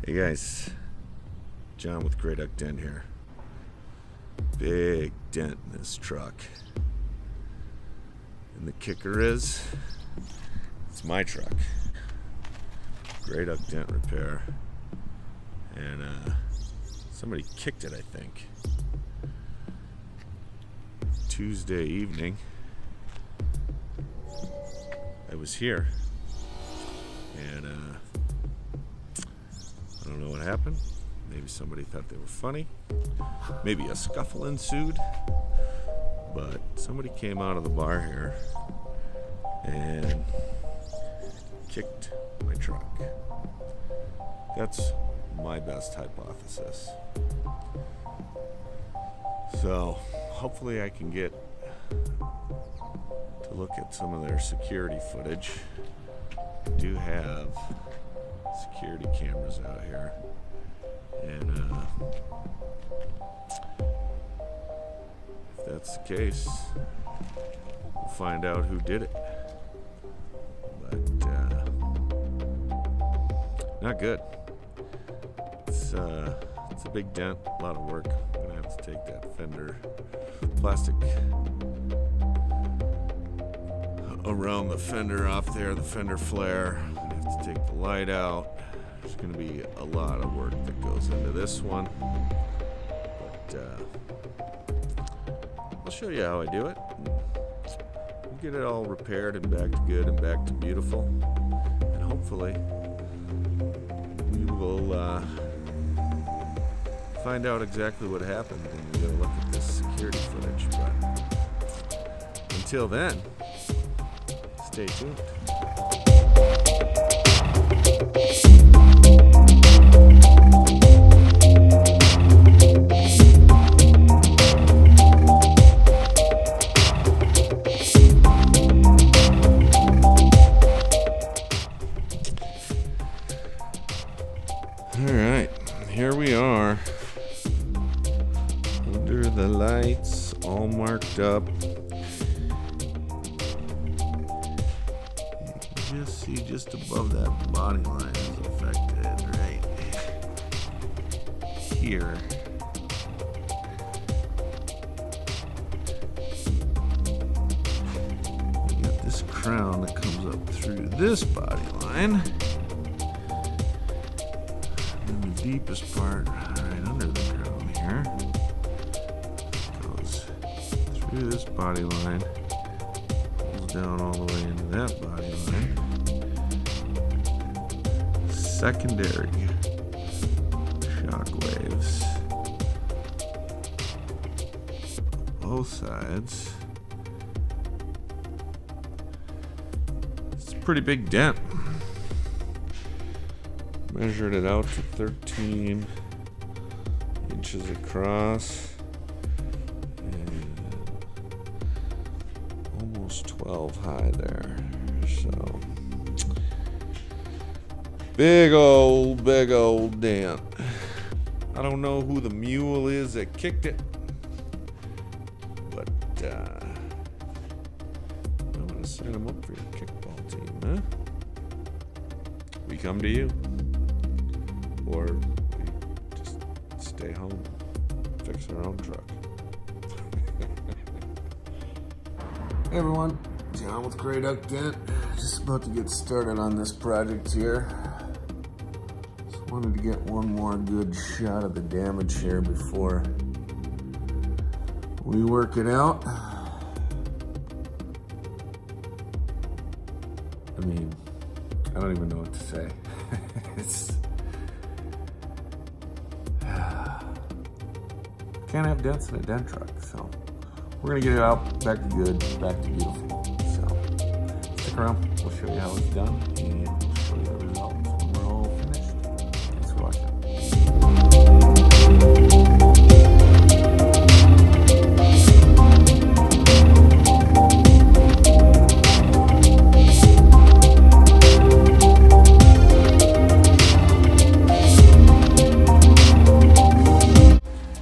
Hey guys, John with Grey Duck Dent here. Big dent in this truck. And the kicker is, it's my truck. Grey Duck Dent repair. And somebody kicked it, I think. Tuesday evening, I was here. And I don't know what happened. Maybe somebody thought they were funny. Maybe a scuffle ensued. But somebody came out of the bar here and kicked my truck. That's my best hypothesis. So hopefully I can get to look at some of their security footage. I do have security cameras out here, and if that's the case, we'll find out who did it. But not good. It's a big dent, a lot of work. I'm gonna have to take that fender plastic around the fender off there, the fender flare. I'm gonna have to take the light out. There's gonna be a lot of work that goes into this one, but I'll show you how I do it. We'll get it all repaired and back to good and back to beautiful, and hopefully we will find out exactly what happened when we get a look at this security footage. But until then, stay tuned. All right, here we are under the lights, all marked up. Just see just above that body line is affected right here. We got this crown that comes up through this body line. And the deepest part right under the crown here goes through this body line, pulls down all the way into that body line. Secondary shock waves, both sides. It's a pretty big dent. Measured it out to 13 inches across and almost 12 high there. So big old dent. I don't know who the mule is that kicked it, but I'm gonna sign him up for your kickball team, huh? We come to you, or we just stay home, fix our own truck. Hey everyone, John with Grey Duck Dent. Just about to get started on this project here. Wanted to get one more good shot of the damage here before we work it out. I mean, I don't even know what to say. It's can't have dents in a dent truck, so we're gonna get it out, back to good, back to beautiful. So stick around, we'll show you how it's done, and we'll show you the results when we're all finished. Thanks for watching.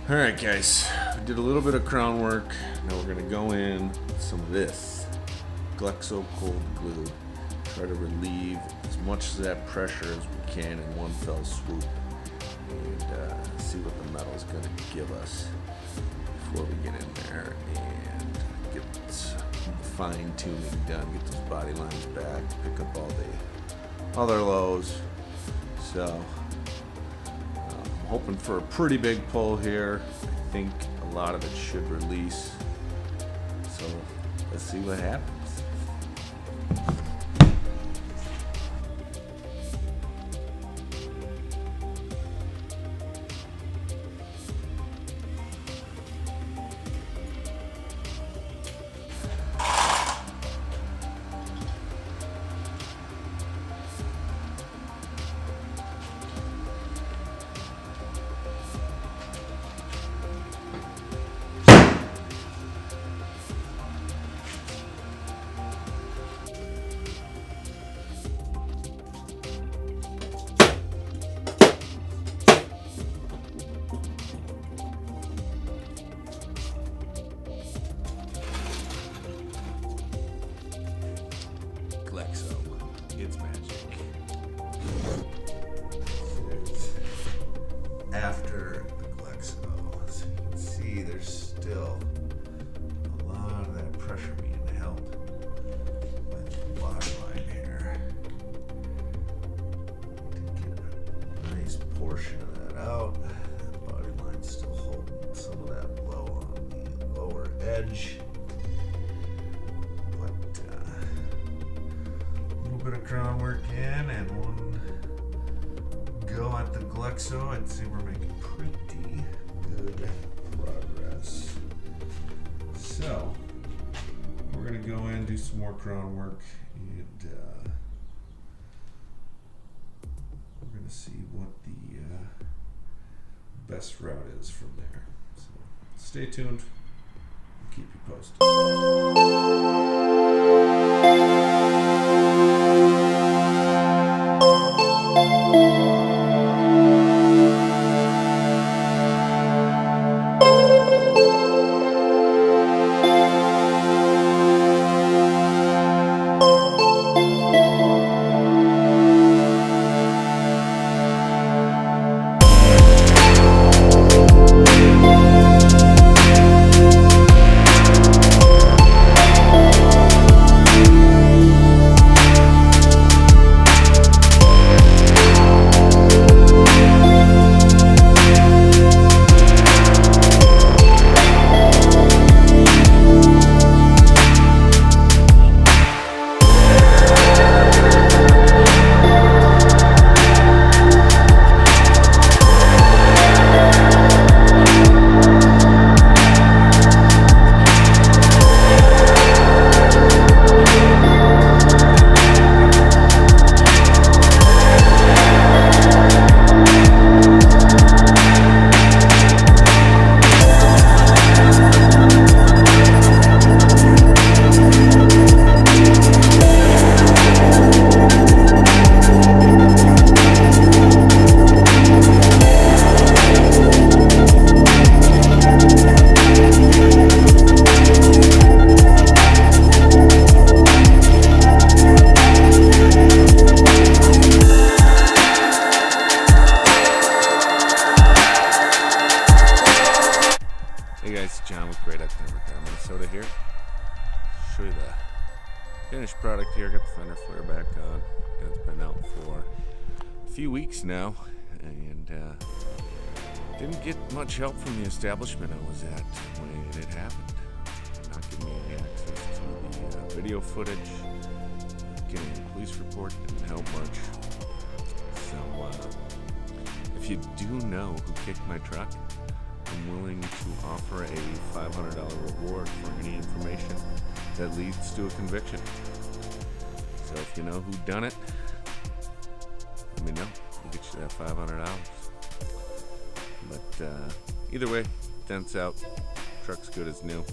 Alright guys, we did a little bit of crown work. Now we're going to go in with some of this Glexo cold glue. Try to relieve as much of that pressure as we can in one fell swoop. and see what the metal's going to give us before we get in there and get the fine tuning done, get those body lines back, pick up all their lows. So I'm hoping for a pretty big pull here. I think a lot of it should release. So let's see what happens. It's magic. After the Glexo, as you can see, there's still a lot of that pressure being held with the bottom line here. To get a nice portion of that out. The body line's still holding some of that blow on the lower edge. Bit of crown work in and one go at the Glexo. I'd say we're making pretty good progress. So we're gonna go in, do some more crown work, and we're gonna see what the best route is from there. So stay tuned. I'll keep you posted. Minnesota here. Show you the finished product here. Got the fender flare back on. It's been out for a few weeks now, and didn't get much help from the establishment I was at when it happened. Not giving me any access to the video footage. Getting a police report didn't help much. So if you do know who kicked my truck, I'm willing to offer a $500 reward for any information that leads to a conviction. So if you know who done it, let me know. We'll get you that $500. But either way, Dent's out. Truck's good as new.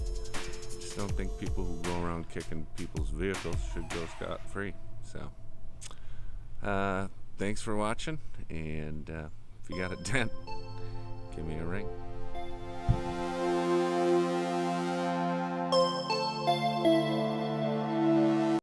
Just don't think people who go around kicking people's vehicles should go scot-free. So thanks for watching, and if you got a dent, give me a ring.